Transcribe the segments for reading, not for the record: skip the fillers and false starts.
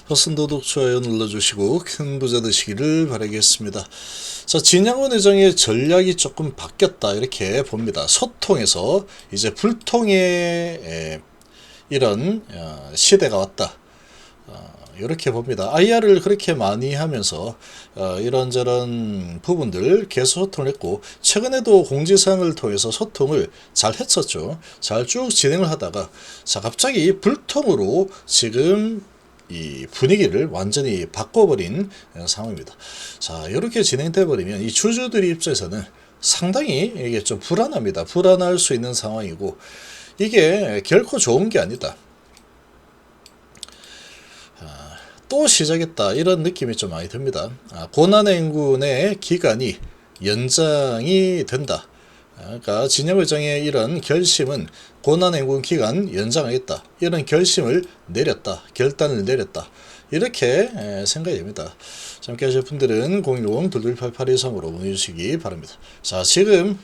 허슨도독 좋아요 눌러주시고 큰 부자 되시기를 바라겠습니다. 자, 진양원 의장의 전략이 조금 바뀌었다 이렇게 봅니다. 소통에서 이제 불통의 이런 시대가 왔다. 이렇게 봅니다. IR을 그렇게 많이 하면서 이런저런 부분들 계속 소통을 했고, 최근에도 공지사항을 통해서 소통을 잘 했었죠. 잘 쭉 진행을 하다가 자, 갑자기 불통으로 지금 이 분위기를 완전히 바꿔버린 상황입니다. 자, 이렇게 진행돼 버리면 이 주주들의 입장에서는 상당히 이게 좀 불안합니다. 불안할 수 있는 상황이고, 이게 결코 좋은 게 아니다. 또 시작했다 이런 느낌이 좀 많이 듭니다. 고난행군의 기간이 연장이 된다. 그러니까 진영의장의 이런 결심은 고난행군 기간 연장하겠다 이런 결심을 내렸다, 결단을 내렸다 이렇게 생각이 됩니다. 함께 하실 분들은 010-2288-23으로 문의 주시기 바랍니다. 자, 지금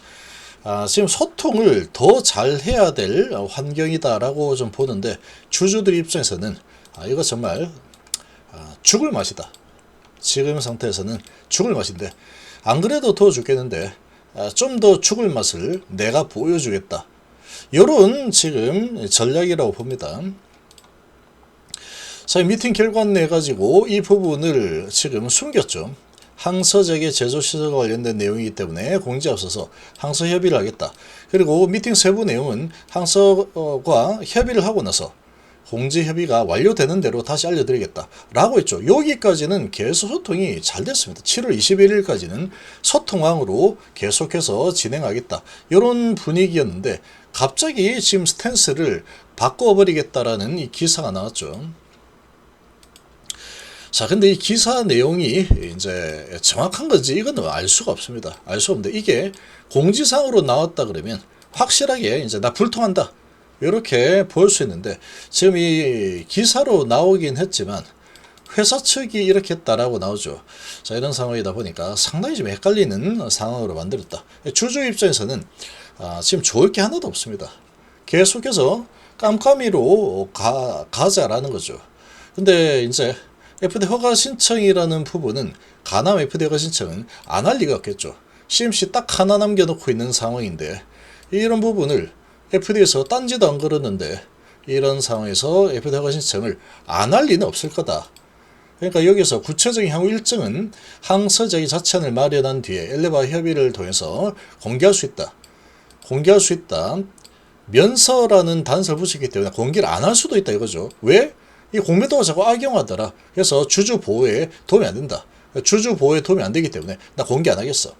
소통을 더 잘 해야 될 환경이다라고 좀 보는데, 주주들 입장에서는 이거 정말 죽을 맛이다. 지금 상태에서는 죽을 맛인데, 안 그래도 더 죽겠는데 좀 더 죽을 맛을 내가 보여주겠다. 요런 지금 전략이라고 봅니다. 자, 미팅 결과 내 가지고 이 부분을 지금 숨겼죠. 항서재개 제조시설과 관련된 내용이기 때문에 공지에 앞서서 항서 협의를 하겠다. 그리고 미팅 세부 내용은 항서과 협의를 하고 나서 공지 협의가 완료되는 대로 다시 알려드리겠다 라고 했죠. 여기까지는 계속 소통이 잘 됐습니다. 7월 21일까지는 소통왕으로 계속해서 진행하겠다 이런 분위기였는데, 갑자기 지금 스탠스를 바꿔버리겠다라는 이 기사가 나왔죠. 자, 근데 이 기사 내용이 이제 정확한 건지 이거는 알 수가 없습니다. 알 수 없는데, 이게 공지상으로 나왔다 그러면 확실하게 이제 나 불통한다 이렇게 볼 수 있는데, 지금 이 기사로 나오긴 했지만 회사 측이 이렇게 했다라고 나오죠. 자, 이런 상황이다 보니까 상당히 좀 헷갈리는 상황으로 만들었다. 주주 입장에서는 지금 좋을 게 하나도 없습니다. 계속해서 깜깜이로 가자라는 거죠. 근데 이제 FDA 허가 신청이라는 부분은, 가남 FDA 허가 신청은 안 할 리가 없겠죠. CMC 딱 하나 남겨놓고 있는 상황인데, 이런 부분을 FDA에서 딴지도 안 걸었는데 이런 상황에서 FDA 허가 신청을 안 할 리는 없을 거다. 그러니까 여기서 구체적인 향후 일정은 항서제기 자체안을 마련한 뒤에 엘레바 협의를 통해서 공개할 수 있다. 공개할 수 있다. 면서라는 단서를 붙였기 때문에 공개를 안 할 수도 있다 이거죠. 왜? 이 공매도가 자꾸 악용하더라. 그래서 주주 보호에 도움이 안 된다. 주주 보호에 도움이 안 되기 때문에 나 공개 안 하겠어.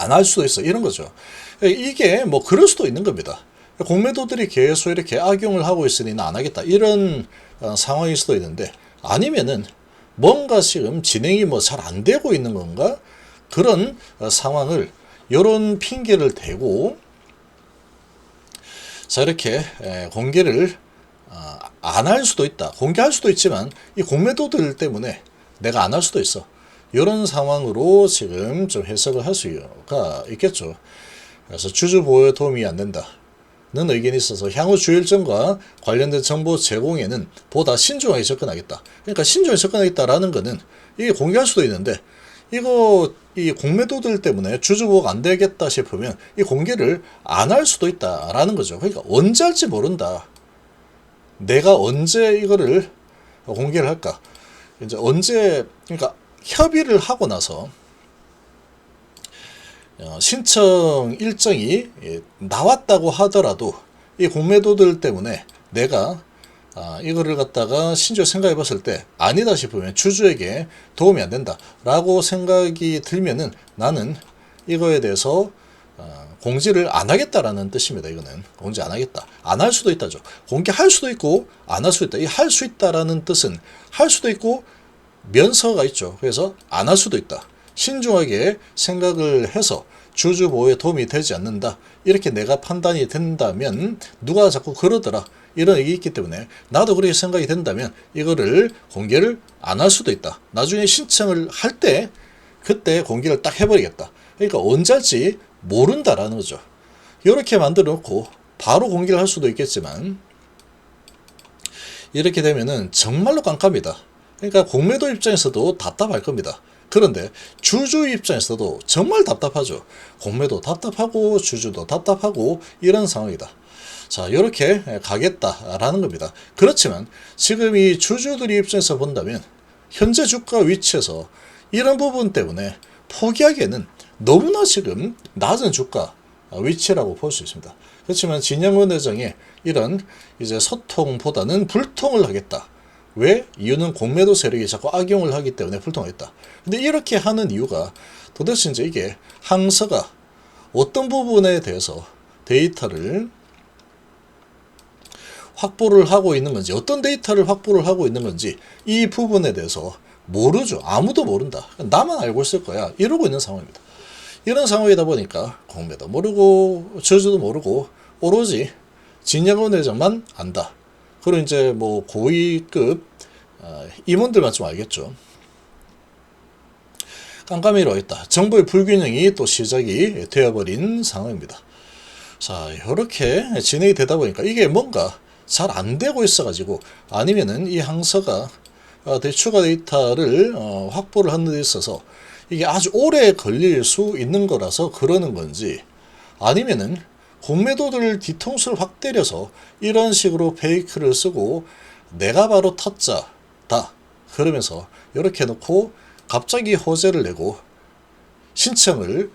안 할 수도 있어. 이런 거죠. 이게 뭐 그럴 수도 있는 겁니다. 공매도들이 계속 이렇게 악용을 하고 있으니 나 안 하겠다. 이런 상황일 수도 있는데, 아니면은 뭔가 지금 진행이 뭐 잘 안 되고 있는 건가? 그런 상황을 요런 핑계를 대고 자, 이렇게 공개를 안 할 수도 있다. 공개할 수도 있지만 이 공매도들 때문에 내가 안 할 수도 있어. 이런 상황으로 지금 좀 해석을 할 수가 있겠죠. 그래서 주주 보호에 도움이 안 된다는 의견이 있어서 향후 주일정과 관련된 정보 제공에는 보다 신중하게 접근하겠다. 그러니까 신중하게 접근하겠다라는 거는 이게 공개할 수도 있는데, 이거 이 공매도들 때문에 주주 보호가 안 되겠다 싶으면 이 공개를 안 할 수도 있다라는 거죠. 그러니까 언제 할지 모른다. 내가 언제 이거를 공개를 할까? 이제 언제, 그러니까 협의를 하고 나서 신청 일정이 나왔다고 하더라도 이 공매도들 때문에 내가 이거를 갖다가 신중히 생각해 봤을 때 아니다 싶으면 주주에게 도움이 안 된다 라고 생각이 들면은 나는 이거에 대해서 공지를 안 하겠다라는 뜻입니다. 이거는 공지 안 하겠다. 안 할 수도 있다죠. 공개할 수도 있고 안 할 수도 있다. 이 할 수 있다라는 뜻은 할 수도 있고 면서가 있죠. 그래서 안 할 수도 있다. 신중하게 생각을 해서 주주 보호에 도움이 되지 않는다. 이렇게 내가 판단이 된다면, 누가 자꾸 그러더라. 이런 얘기 있기 때문에 나도 그렇게 생각이 된다면 이거를 공개를 안 할 수도 있다. 나중에 신청을 할 때 그때 공개를 딱 해버리겠다. 그러니까 언제 할지 모른다라는 거죠. 이렇게 만들어 놓고 바로 공개를 할 수도 있겠지만, 이렇게 되면은 정말로 깜깜이다. 그러니까 공매도 입장에서도 답답할 겁니다. 그런데 주주 입장에서도 정말 답답하죠. 공매도 답답하고 주주도 답답하고 이런 상황이다. 자, 이렇게 가겠다라는 겁니다. 그렇지만 지금 이 주주들이 입장에서 본다면 현재 주가 위치에서 이런 부분 때문에 포기하기에는 너무나 지금 낮은 주가 위치라고 볼 수 있습니다. 그렇지만 진영원 회장의 이런 이제 소통보다는 불통을 하겠다. 왜? 이유는 공매도 세력이 자꾸 악용을 하기 때문에 불통하겠다. 근데 이렇게 하는 이유가 도대체 이제 이게 항서가 어떤 부분에 대해서 데이터를 확보를 하고 있는 건지, 어떤 데이터를 확보를 하고 있는 건지 이 부분에 대해서 모르죠. 아무도 모른다. 나만 알고 있을 거야. 이러고 있는 상황입니다. 이런 상황이다 보니까 공매도 모르고 저주도 모르고 오로지 진영원 회장만 안다. 그리고 이제 뭐 고위급 임원들만 좀 알겠죠. 깜깜이로 있다. 정보의 불균형이 또 시작이 되어버린 상황입니다. 자, 이렇게 진행이 되다 보니까 이게 뭔가 잘 안 되고 있어가지고 아니면은 이 항서가 추가 데이터를 확보를 하는 데 있어서 이게 아주 오래 걸릴 수 있는 거라서 그러는 건지 아니면은 공매도들 뒤통수를 확 때려서 이런 식으로 페이크를 쓰고 내가 바로 타짜다 그러면서 이렇게 놓고 갑자기 호재를 내고 신청을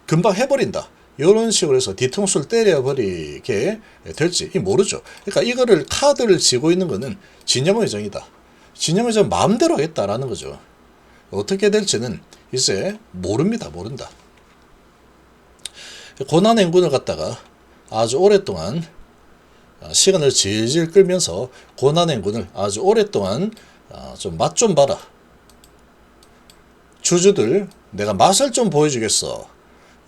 금방 해버린다. 이런 식으로 해서 뒤통수를 때려버리게 될지 모르죠. 그러니까 이거를 카드를 쥐고 있는 거는 진영원 회장이다. 진영원 회장 마음대로 하겠다라는 거죠. 어떻게 될지는 이제 모릅니다. 모른다. 고난행군을 갖다가 아주 오랫동안 시간을 질질 끌면서 고난행군을 아주 오랫동안 좀 맛 좀 봐라. 주주들 내가 맛을 좀 보여주겠어.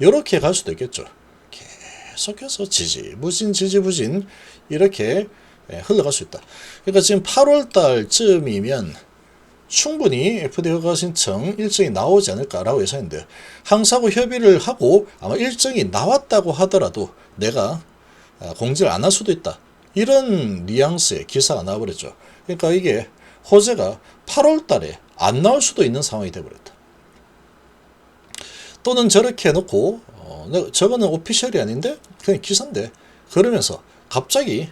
이렇게 갈 수도 있겠죠. 계속해서 지지부진 이렇게 흘러갈 수 있다. 그러니까 지금 8월 달쯤이면 충분히 FDA 허가 신청 일정이 나오지 않을까라고 예상했는데 항사하고 협의를 하고 아마 일정이 나왔다고 하더라도 내가 공지를 안 할 수도 있다. 이런 뉘앙스의 기사가 나와버렸죠. 그러니까 이게 호재가 8월 달에 안 나올 수도 있는 상황이 되어버렸다. 또는 저렇게 해놓고 저거는 오피셜이 아닌데 그냥 기사인데 그러면서 갑자기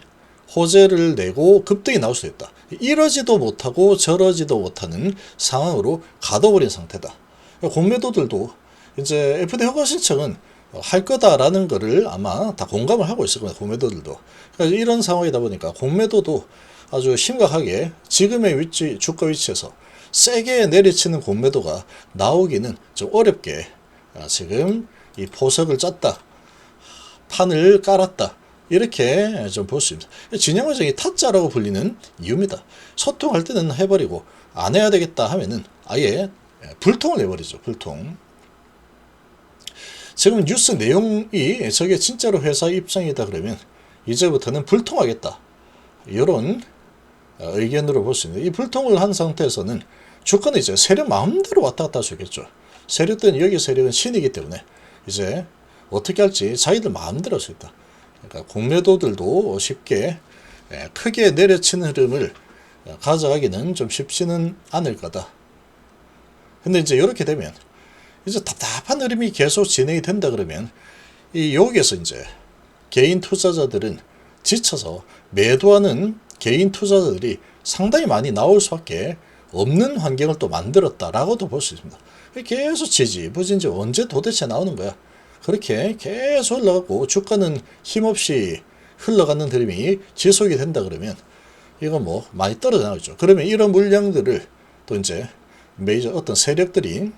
호재를 내고 급등이 나올 수도 있다. 이러지도 못하고 저러지도 못하는 상황으로 가둬버린 상태다. 공매도들도 이제 FDA 허가 신청은 할 거다라는 거를 아마 다 공감을 하고 있을 겁니다. 공매도들도. 그러니까 이런 상황이다 보니까 공매도도 아주 심각하게 지금의 위치, 주가 위치에서 세게 내리치는 공매도가 나오기는 좀 어렵게 지금 이 포석을 짰다. 판을 깔았다. 이렇게 좀 볼 수 있습니다. 진영원 회장이 타짜라고 불리는 이유입니다. 소통할 때는 해버리고 안 해야 되겠다 하면은 아예 불통을 내버리죠. 불통. 지금 뉴스 내용이 저게 진짜로 회사 입장이다 그러면 이제부터는 불통하겠다. 이런 의견으로 볼 수 있는데 이 불통을 한 상태에서는 주가는 이제 세력 마음대로 왔다 갔다 할 수 있겠죠. 세력들은 여기 세력은 신이기 때문에 이제 어떻게 할지 자기들 마음대로 할 수 있다. 그러니까 공매도들도 쉽게 크게 내려치는 흐름을 가져가기는 좀 쉽지는 않을 거다. 근데 이제 이렇게 되면 이제 답답한 흐름이 계속 진행이 된다 그러면 이 여기에서 이제 개인 투자자들은 지쳐서 매도하는 개인 투자자들이 상당히 많이 나올 수밖에 없는 환경을 또 만들었다라고도 볼 수 있습니다. 계속 지지부진지 언제 도대체 나오는 거야. 그렇게 계속 흘러가고 주가는 힘없이 흘러가는 흐름이 지속이 된다 그러면 이건 뭐 많이 떨어져 나오죠. 그러면 이런 물량들을 또 이제 메이저 어떤 세력들이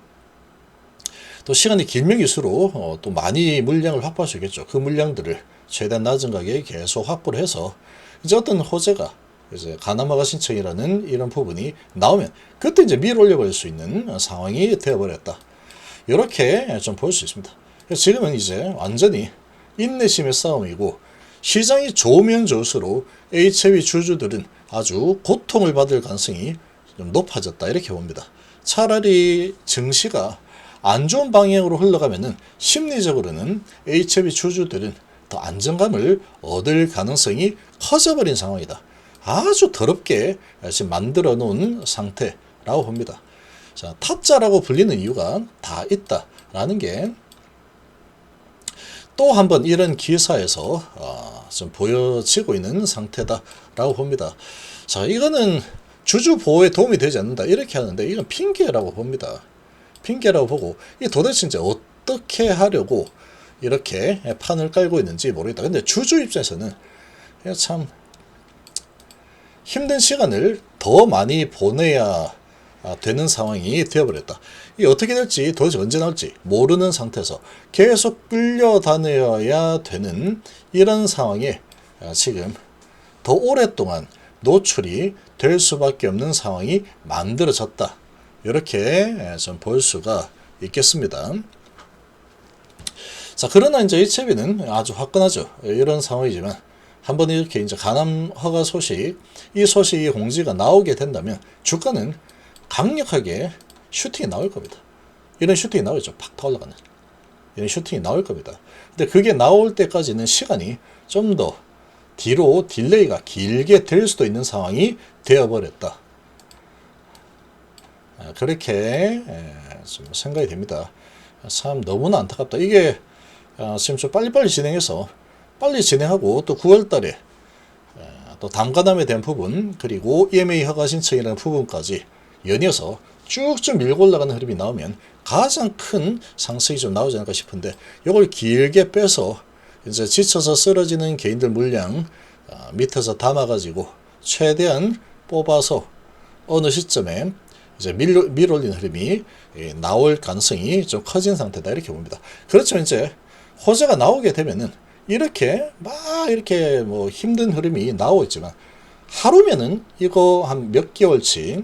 또 시간이 길면 길수록 또 많이 물량을 확보할 수 있겠죠. 그 물량들을 최대한 낮은 가격에 계속 확보를 해서 이제 어떤 호재가 이제 가나마가 신청이라는 이런 부분이 나오면 그때 이제 밀어 올려버릴 수 있는 상황이 되어버렸다. 이렇게 좀 볼 수 있습니다. 지금은 이제 완전히 인내심의 싸움이고 시장이 좋으면 좋을수록 HAB 주주들은 아주 고통을 받을 가능성이 좀 높아졌다 이렇게 봅니다. 차라리 증시가 안 좋은 방향으로 흘러가면은 심리적으로는 HAB 주주들은 더 안정감을 얻을 가능성이 커져버린 상황이다. 아주 더럽게 지금 만들어 놓은 상태라고 봅니다. 자, 타짜라고 불리는 이유가 다 있다라는 게 또 한번 이런 기사에서 좀 보여지고 있는 상태다라고 봅니다. 자, 이거는 주주 보호에 도움이 되지 않는다 이렇게 하는데 이건 핑계라고 봅니다. 핑계라고 보고 이 도대체 이제 어떻게 하려고 이렇게 판을 깔고 있는지 모르겠다. 근데 주주 입장에서는 참 힘든 시간을 더 많이 보내야 되는 상황이 되어버렸다. 이게 어떻게 될지 도대체 언제 나올지 모르는 상태에서 계속 끌려다녀야 되는 이런 상황에 지금 더 오랫동안 노출이 될 수밖에 없는 상황이 만들어졌다. 이렇게 좀 볼 수가 있겠습니다. 자, 그러나 이제 이채비는 아주 화끈하죠. 이런 상황이지만 한번 이렇게 이제 간암 허가 소식, 이 소식이 공지가 나오게 된다면 주가는 강력하게 슈팅이 나올 겁니다. 이런 슈팅이 나오죠. 팍 올라가는. 이런 슈팅이 나올 겁니다. 근데 그게 나올 때까지는 시간이 좀 더 뒤로 딜레이가 길게 될 수도 있는 상황이 되어버렸다. 그렇게 좀 생각이 됩니다. 참 너무나 안타깝다. 이게 지금 좀 빨리빨리 진행해서 빨리 진행하고 또 9월 달에 또 담가담에 대한 부분 그리고 EMA 허가 신청이라는 부분까지 연이어서 쭉쭉 밀고 올라가는 흐름이 나오면 가장 큰 상승이 좀 나오지 않을까 싶은데 이걸 길게 빼서 이제 지쳐서 쓰러지는 개인들 물량 밑에서 담아가지고 최대한 뽑아서 어느 시점에 이제 밀어올리는 흐름이 나올 가능성이 좀 커진 상태다 이렇게 봅니다. 그렇지만 이제 호재가 나오게 되면은 이렇게 뭐 힘든 흐름이 나오고 있지만 하루면은 이거 한 몇 개월치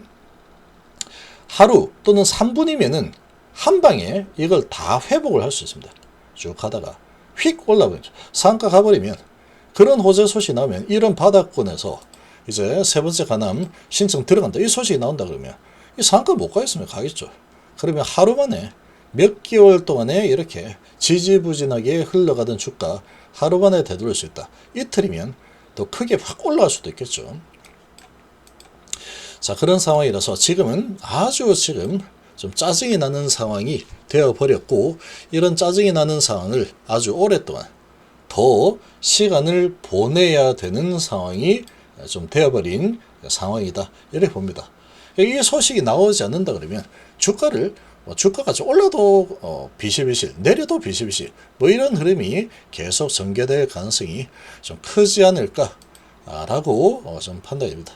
하루 또는 3분이면은 한 방에 이걸 다 회복을 할 수 있습니다. 쭉 하다가 휙 올라버리죠. 상가 가버리면 그런 호재 소식이 나오면 이런 바닥권에서 이제 세 번째 간암 신청 들어간다. 이 소식이 나온다 그러면 이 상가 못 가겠으면 가겠죠. 그러면 하루 만에 몇 개월 동안에 이렇게 지지부진하게 흘러가던 주가 하루 만에 되돌릴 수 있다. 이틀이면 더 크게 확 올라갈 수도 있겠죠. 자, 그런 상황이라서 지금은 아주 지금 좀 짜증이 나는 상황이 되어버렸고 이런 짜증이 나는 상황을 아주 오랫동안 더 시간을 보내야 되는 상황이 좀 되어버린 상황이다 이렇게 봅니다. 이 소식이 나오지 않는다 그러면 주가가 좀 올라도 비실비실 내려도 비실비실 뭐 이런 흐름이 계속 전개될 가능성이 좀 크지 않을까 라고 좀 판단됩니다.